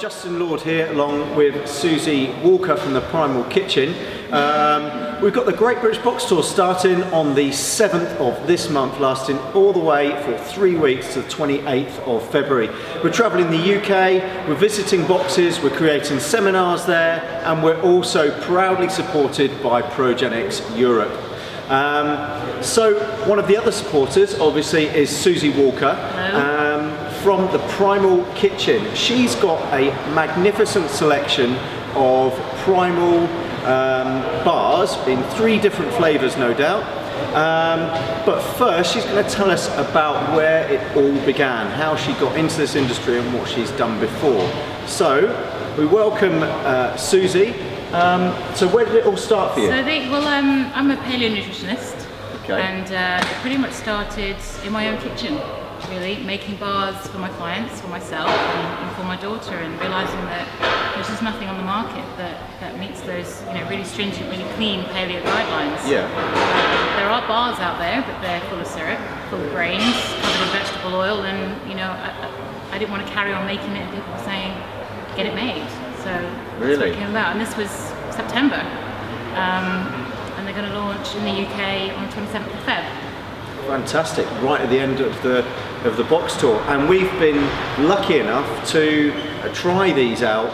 Justin Lord here along with Susie Walker from the Primal Kitchen. We've got the Great British Box Tour starting on the 7th of this month, lasting all the way for 3 weeks to the 28th of February. We're travelling the UK, we're visiting boxes, we're creating seminars there, and we're also proudly supported by Progenics Europe. So one of the other supporters obviously is Susie Walker from the Primal Kitchen. She's got a magnificent selection of Primal bars in 3 different flavours, no doubt. But first she's going to tell us about where it all began, how she got into this industry and what she's done before. So we welcome Susie. So where did it all start for you? I'm a paleo nutritionist, and it pretty much started in my own kitchen, really, making bars for my clients, for myself, and for my daughter, and realising that there's just nothing on the market that meets those, really stringent, really clean paleo guidelines. Yeah. There are bars out there, but they're full of syrup, full of grains, covered in vegetable oil, and I didn't want to carry on making it. And people were saying, get it made. So that's what it came about, and this was September, and they're going to launch in the UK on the 27th of Feb. Fantastic! Right at the end of the box tour, and we've been lucky enough to try these out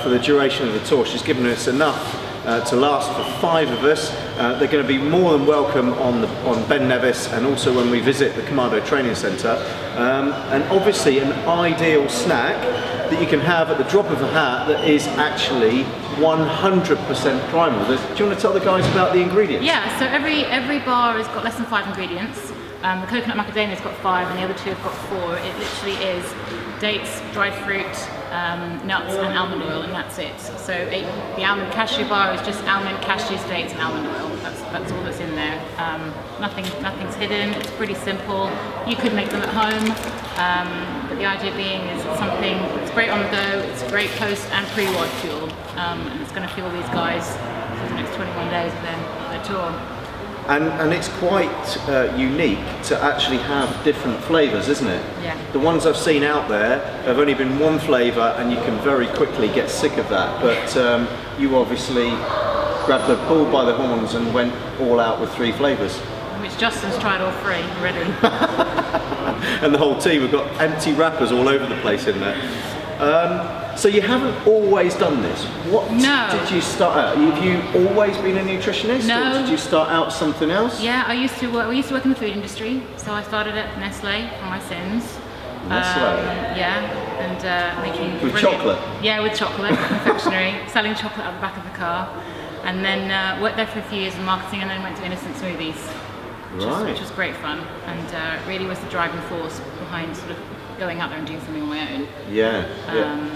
for the duration of the tour. She's given us enough to last for 5 of us. They're going to be more than welcome on Ben Nevis, and also when we visit the Commando Training Centre. And obviously an ideal snack that you can have at the drop of a hat that is actually 100% primal. Do you want to tell the guys about the ingredients? Yeah, so every bar has got less than 5 ingredients. The coconut macadamia's got 5 and the other 2 have got 4. It literally is dates, dried fruit, nuts and almond oil, and that's it. So the almond cashew bar is just almond, cashews, dates and almond oil. That's all that's in there. Nothing's hidden. It's pretty simple. You could make them at home, but the idea being is it's something that's great on the go. It's great post and pre-WOD fuel, and it's going to fuel these guys for the next 21 days of their tour. And it's quite unique to actually have different flavours, isn't it? Yeah. The ones I've seen out there have only been one flavour, and you can very quickly get sick of that. But you obviously grabbed the bull by the horns and went all out with 3 flavours. Which Justin's tried all 3 already. And the whole team have got empty wrappers all over the place in there. So you haven't always done this. What did you start out? Have you always been a nutritionist? No. Or did you start out something else? Yeah, we used to work in the food industry. So I started at Nestle for my sins. Nestle? Yeah, and making... With chocolate? Yeah, with chocolate, confectionery, selling chocolate out the back of the car. And then worked there for a few years in marketing, and then went to Innocent Smoothies. Which was great fun, and really was the driving force behind sort of going out there and doing something on my own. Yeah.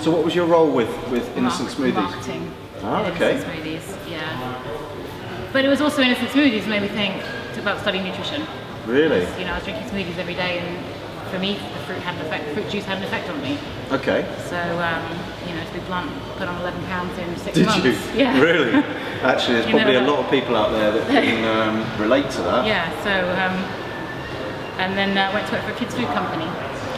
So what was your role with Innocent Smoothies? Marketing. Okay. Innocent Smoothies, yeah. But it was also Innocent Smoothies made me think about studying nutrition. Really? Because, I was drinking smoothies every day, and for me, the fruit juice had an effect on me. Okay. So, to be blunt, put on 11 pounds in 6 Did months. you? Yeah. Really? Actually, there's probably a lot of people out there that can relate to that. Yeah, so, and then went to work for a kids' food company.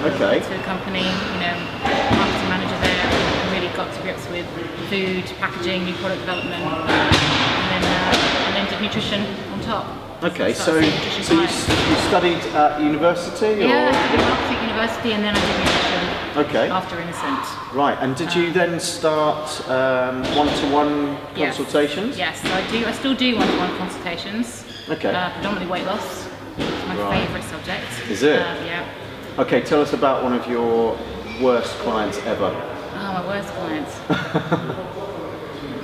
Okay. Kids' food company, marketing manager there, and really got to grips with food, packaging, new product development, and then did nutrition on top. Okay, so you studied at university? Yeah, I studied marketing at university, and then I did nutrition. Okay. After Innocent. Right, and did you then start one-to-one consultations? Yes, I still do one-to-one consultations. Okay. Predominantly weight loss. It's my favourite subject. Is it? Yeah. Okay, tell us about one of your worst clients ever. Oh, my worst clients.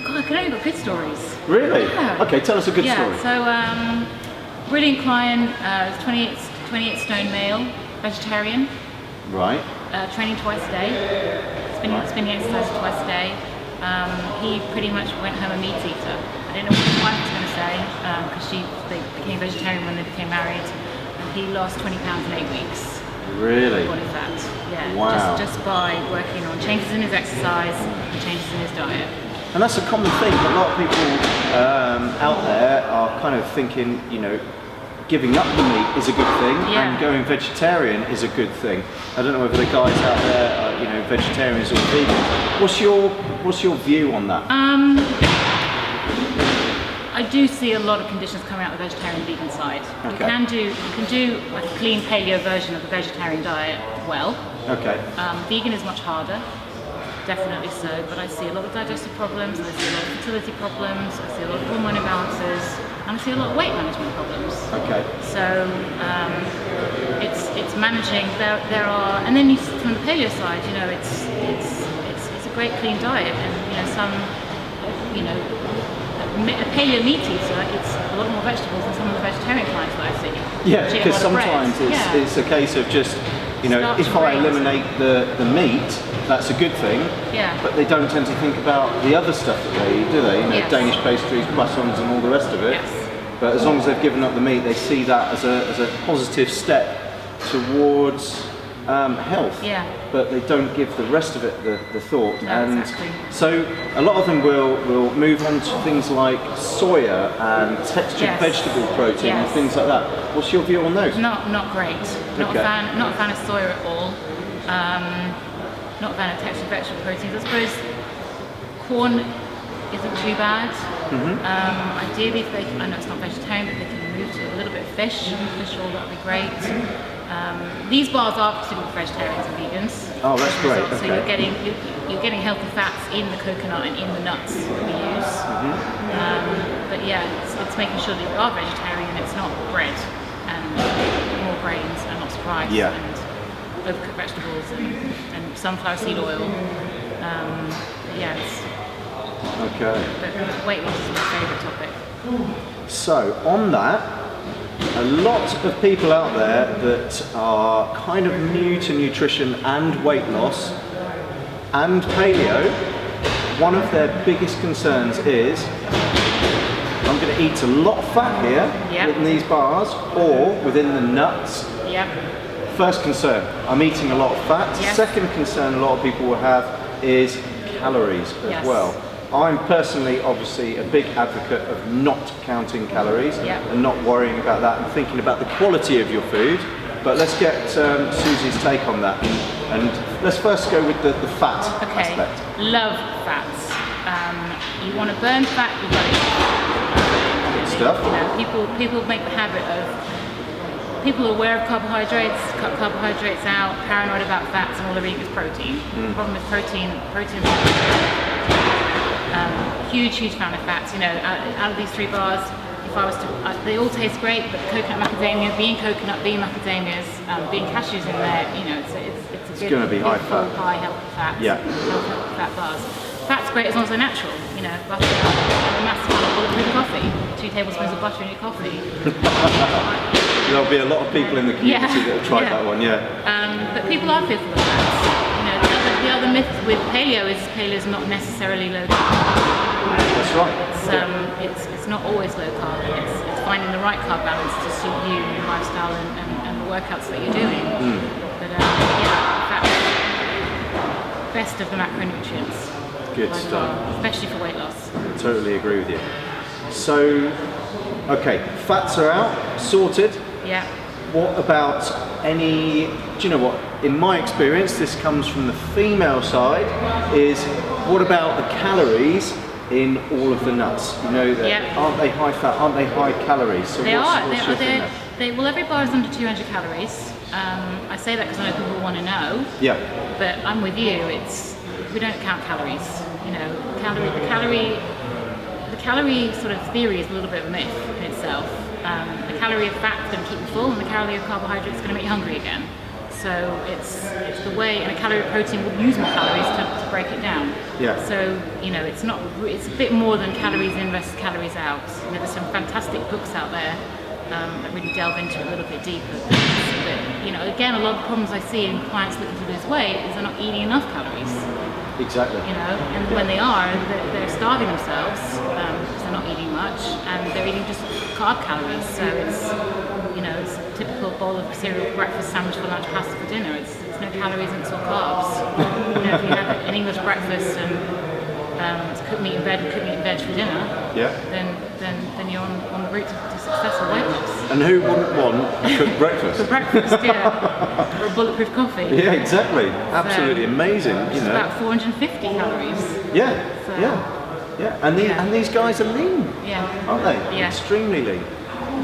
God, I can only got good stories. Really? Yeah. Okay, tell us a good story. Yeah, so brilliant client, 28 stone male, vegetarian. Right. Training twice a day, spinning exercises twice a day. He pretty much went home a meat eater. I didn't know what his wife was going to say, because they became vegetarian when they became married, and he lost 20 pounds in 8 weeks. Really? Body fat. Yeah. Wow. Just by working on changes in his exercise and changes in his diet. And that's a common thing. A lot of people out there are kind of thinking, giving up the meat is a good thing, Yeah. and going vegetarian is a good thing. I don't know whether the guys out there are, vegetarians or vegan. What's your view on that? I do see a lot of conditions coming out of the vegetarian vegan side. Okay. You can do like a clean paleo version of the vegetarian diet well. Okay. Vegan is much harder, definitely so, but I see a lot of digestive problems, I see a lot of fertility problems, I see a lot of hormone imbalances, and I see a lot of weight management problems. Okay. So it's managing. There are, and then from the paleo side, it's a great clean diet, and some a paleo meat eater eats a lot more vegetables than some of the vegetarian clients that I see. Yeah, because sometimes it's a case of just, Starch if and I grains. eliminate the meat, that's a good thing. Yeah. But they don't tend to think about the other stuff that they eat, do they? Yes. Danish pastries, croissants, and all the rest of it. Yes. But as long as they've given up the meat, they see that as a positive step towards health. Yeah. But they don't give the rest of it the thought. No, and exactly. so a lot of them will move on to things like soya and textured Yes. vegetable protein and Yes. things like that. What's your view on those? Not great. Not Okay. a fan of soya at all. Not a fan of textured vegetable proteins. I suppose corn isn't too bad. Ideally, if I know it's not vegetarian, but they can move to a little bit of fish oil, that would be great. These bars are suitable for vegetarians and vegans. Oh, that's great. So Okay. you're getting healthy fats in the coconut and in the nuts that we use. But yeah, it's making sure that you are vegetarian. It's not bread and more grains and lots of rice Yeah. and overcooked vegetables and sunflower seed oil. Okay. But weight loss is my favourite topic. So on that, a lot of people out there that are kind of new to nutrition and weight loss and paleo, one of their biggest concerns is, I'm going to eat a lot of fat here Yep. in these bars or within the nuts. Yep. First concern, I'm eating a lot of fat. Yes. Second concern a lot of people will have is calories as Yes. well. I'm personally obviously a big advocate of not counting calories Yep. and not worrying about that and thinking about the quality of your food. But let's get Susie's take on that, and let's first go with the fat Okay. aspect. Love fats. You want to burn fat, you've got to Good stuff. people make the habit of, people are aware of carbohydrates, cut carbohydrates out, paranoid about fats, and all they're eating is protein. The problem with protein huge fan of fats. Out of these 3 bars, if I was to, they all taste great, but coconut macadamia, being macadamias, being cashews in there, it's a gonna be high full, fat. high healthy fat. Yeah. Healthy fat bars. Fat's great as long as they're natural. Butter, a massive amount of bulletproof coffee, 2 tablespoons of butter in your coffee. There'll be a lot of people in the community Yeah. that have tried Yeah. that one, yeah. But people are fearful of fats. The other myth with paleo is not necessarily low carb. That's right. It's not always low carb. It's finding the right carb balance to suit you and your lifestyle and the workouts that you're doing. But fat, best of the macronutrients. Good by stuff. far, especially for weight loss. Totally agree with you. So, okay, fats are out, sorted. Yeah. What about any, do you know what, in my experience, this comes from the female side, is what about the calories in all of the nuts? Yeah. Aren't they high fat, aren't they high calories? So They what's are. your thing there? Well, every bar is under 200 calories. I say that because I know people want to know. Yeah, But I'm with you. We don't count calories. The calorie sort of theory is a little bit of a myth in itself. The calorie of fat is going to keep you full, and the calorie of carbohydrate is going to make you hungry again. So it's the way, and a calorie of protein will use more calories to break it down. Yeah. So it's a bit more than calories in versus calories out. There's some fantastic books out there that really delve into it a little bit deeper. But again, a lot of the problems I see in clients looking to lose weight is they're not eating enough calories. exactly. And when they are, they're starving themselves because they're not eating much, and they're eating just carb calories. So it's a typical bowl of cereal for breakfast, sandwich for lunch, pasta for dinner. It's no calories and it's all carbs. If you have an English breakfast and it's cooked meat and veg and cooked meat and veg for dinner, Yeah. then then you're on the route to successful weight loss. And who wouldn't want a cooked breakfast? For breakfast, yeah. Or a bulletproof coffee. Yeah, exactly. Absolutely amazing. It's about 450 calories. Yeah, So, yeah. And these guys are lean, aren't they? Yeah. Extremely lean.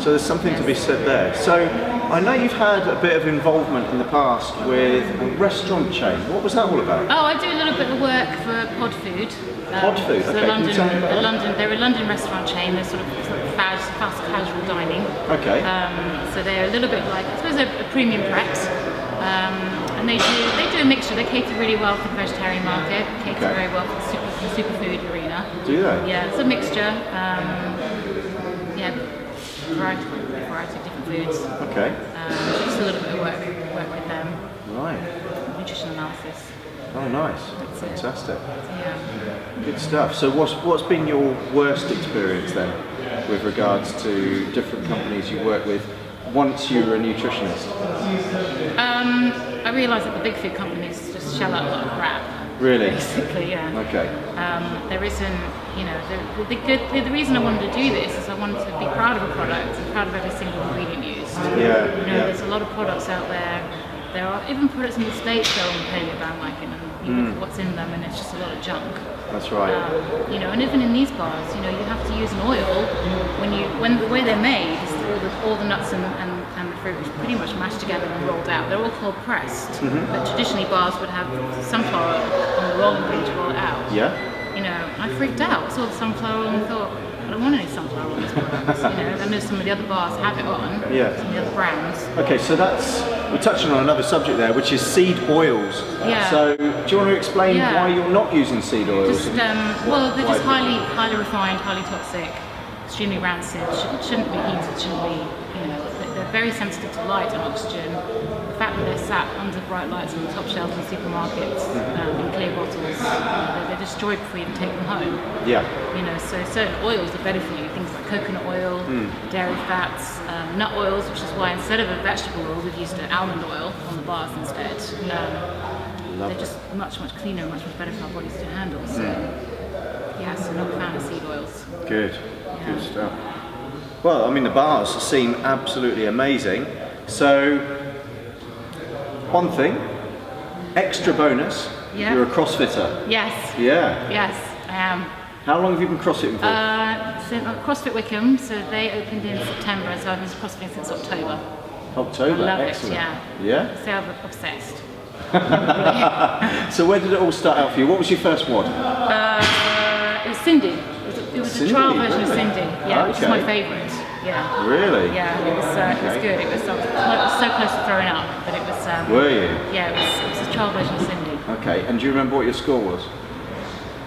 So there's something to be said there. So I know you've had a bit of involvement in the past with a restaurant chain. What was that all about? Oh, I do a little bit of work for Pod Food. Pod Food, so okay. Can you tell me about that? They're a London restaurant chain. They're sort of fast casual dining. Okay. So they're a little bit like, I suppose, a premium Pret. And they do a mixture. They cater really well for the vegetarian market. Cater very well for the superfood arena. Do they? Yeah, it's a mixture. Variety of different foods. Okay. Just a little bit of work with them. Right. Nutrition analysis. Oh, nice. That's Fantastic. Yeah. Good stuff. So what's been your worst experience then with regards to different companies you work with once you were a nutritionist? I realised that the big food companies just shell out a lot of crap. Really? Basically, yeah. Okay. There isn't, the reason I wanted to do this is I wanted to be proud of a product and proud of every single ingredient used. Yeah. There's a lot of products out there. There are even products in the States that are on the paleo bandwagon, and you look at what's in them, and it's just a lot of junk. That's right. And even in these bars, you have to use an oil when the way they're made is all the nuts and the fruit is pretty much mashed together and rolled out. They're all cold pressed, but traditionally bars would have sunflower on the rolling pin to roll it out. Yeah. And I freaked out. I saw the sunflower oil and thought, I don't want any sunflower oil on these products. I know some of the other bars have it on. Yeah. Some of the other brands. Okay, so we're touching on another subject there, which is seed oils. Yeah. So do you want to explain why you're not using seed oils? Just, they're just highly refined, highly toxic, extremely rancid. Shouldn't be heated. Shouldn't be. They're very sensitive to light and oxygen. The fact that they're sat under bright lights on the top shelves in supermarkets in clear bottles, they're destroyed before you even take them home. Yeah. So certain oils are better for you. Things like coconut oil, dairy fats, nut oils, which is why instead of a vegetable oil, we've used almond oil on the bars instead. They're just much cleaner, much better for our bodies to handle. So so not a fan of seed oils. Good stuff. Well, I mean, the bars seem absolutely amazing. So, one thing, extra bonus, you're a CrossFitter. Yes. Yeah. Yes, I am. How long have you been CrossFitting for? CrossFit Wickham, so they opened in September, so I've been CrossFitting since October. October, I love excellent. it, Yeah? So I'm obsessed. So where did it all start out for you? What was your first WOD? It was Cindy. It was a trial version of Cindy, which is my favourite. Yeah. Really? Yeah, it was good. It was so close to throwing up, but it was. Were you? Yeah, it was a trial version of Cindy. Okay, and do you remember what your score was?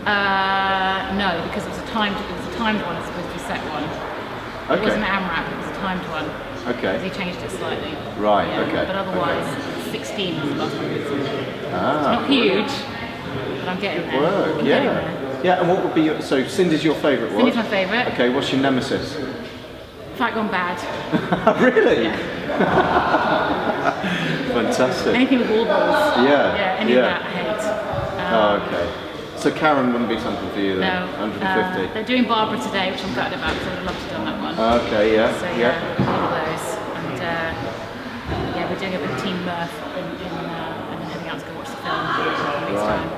No, because it was a timed one as opposed to a set one. Okay. It wasn't an AMRAP, it was a timed one. Okay. He changed it slightly. Right. Okay. But otherwise, 16 was the last one. It's not brilliant. huge, but I'm getting there. Work. I'm getting there. Yeah, and what would be so Cindy's your favourite one? Cindy's my favourite. Okay, what's your nemesis? Fat Gone Bad. Really? Yeah. Fantastic. Anything with wall balls. Yeah. Any of that I hate. Okay. So Karen wouldn't be something for you then? No. 150? They're doing Barbara today, which I'm gutted about because I would love to have done that one. Okay, yeah. So all of those. And we're doing a bit of Team Murph and heading out to go watch the film next time.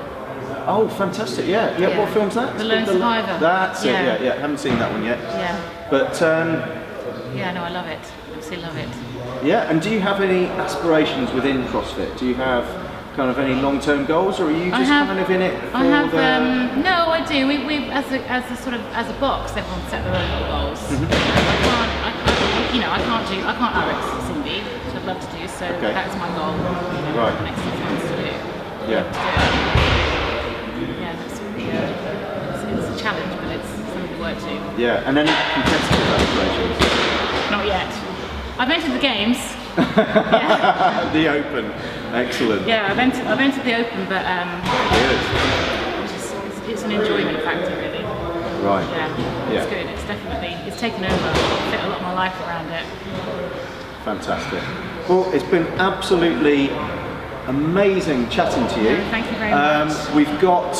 Oh, fantastic! Yeah. What film's that? The Lone Survivor. That's it. Yeah. Haven't seen that one yet. Yeah. But I love it. Absolutely love it. Yeah. And do you have any aspirations within CrossFit? Do you have kind of any long-term goals, or are you just kind of in it for no, I do. We as a box, everyone set their own little goals. I can't RX Cindy, which I'd love to do. So that's my goal. Right. The next 6 months to do. Yeah. It's a challenge, but it's something to work to. Yeah, and any competitive aspirations? Not yet. I've entered the games. The Open, excellent. Yeah, I've entered the Open, but it's an enjoyment factor, really. Right. Yeah, it's good. It's taken over. I've fit a lot of my life around it. Fantastic. Well, it's been absolutely amazing chatting to you. Thank you very much. We've got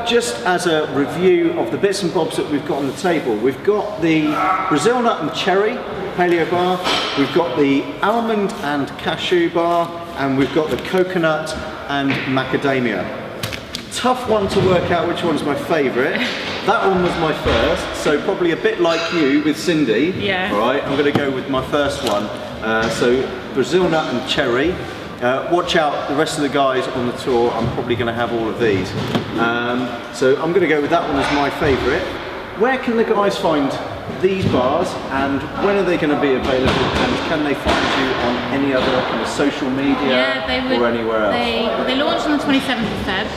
just as a review of the bits and bobs that we've got on the table, we've got the Brazil nut and cherry paleo bar, we've got the almond and cashew bar, and we've got the coconut and macadamia. Tough one to work out which one's my favourite. That one was my first, so probably a bit like you with Cindy. Yeah. All right, I'm going to go with my first one. So Brazil nut and cherry. Watch out, the rest of the guys on the tour, I'm probably going to have all of these. So I'm going to go with that one as my favourite. Where can the guys find these bars, and when are they going to be available, and can they find you on any other kind of social media or anywhere else? They launched on the 27th of Feb.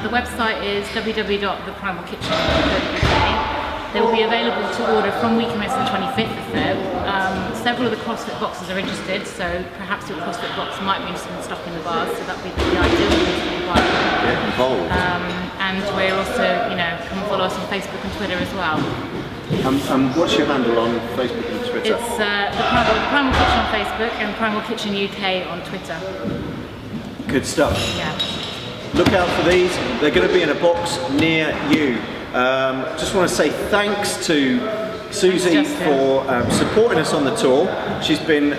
The website is www.theprimalkitchen.co.uk. They will be available to order from week commencing the 25th of Feb. Several of the CrossFit boxes are interested, so perhaps your CrossFit box might be interested in stocking the bars, so that would be the ideal thing to be involved. Get involved. And we're also, come and follow us on Facebook and Twitter as well. What's your handle on Facebook and Twitter? It's the Primal Kitchen on Facebook and Primal Kitchen UK on Twitter. Good stuff. Yeah. Look out for these. They're going to be in a box near you. Just want to say thanks to Susie for supporting us on the tour. She's been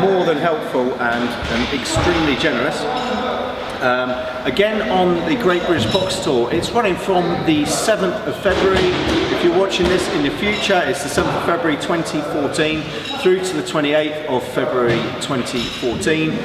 more than helpful and extremely generous. Again, on the Great British Box Tour, it's running from the 7th of February. If you're watching this in the future, it's the 7th of February 2014 through to the 28th of February 2014.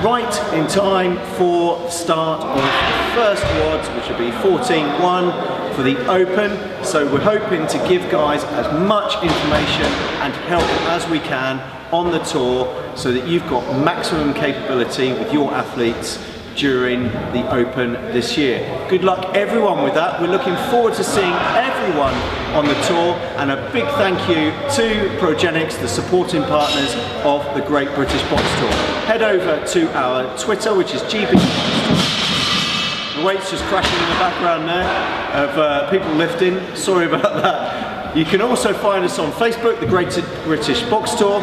Right in time for the start of the first WODs, which will be 14-1 for the Open. So we're hoping to give guys as much information and help as we can on the tour so that you've got maximum capability with your athletes during the Open this year. Good luck everyone with that. We're looking forward to seeing everyone on the tour, and a big thank you to Progenics, the supporting partners of the Great British Box Tour. Head over to our Twitter, which is GB. The weight's just crashing in the background there of people lifting. Sorry about that. You can also find us on Facebook, the Great British Box Tour.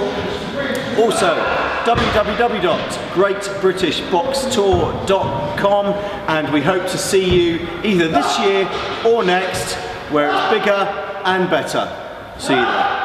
Also, www.greatbritishboxtour.com, and we hope to see you either this year or next, where it's bigger and better. See you there.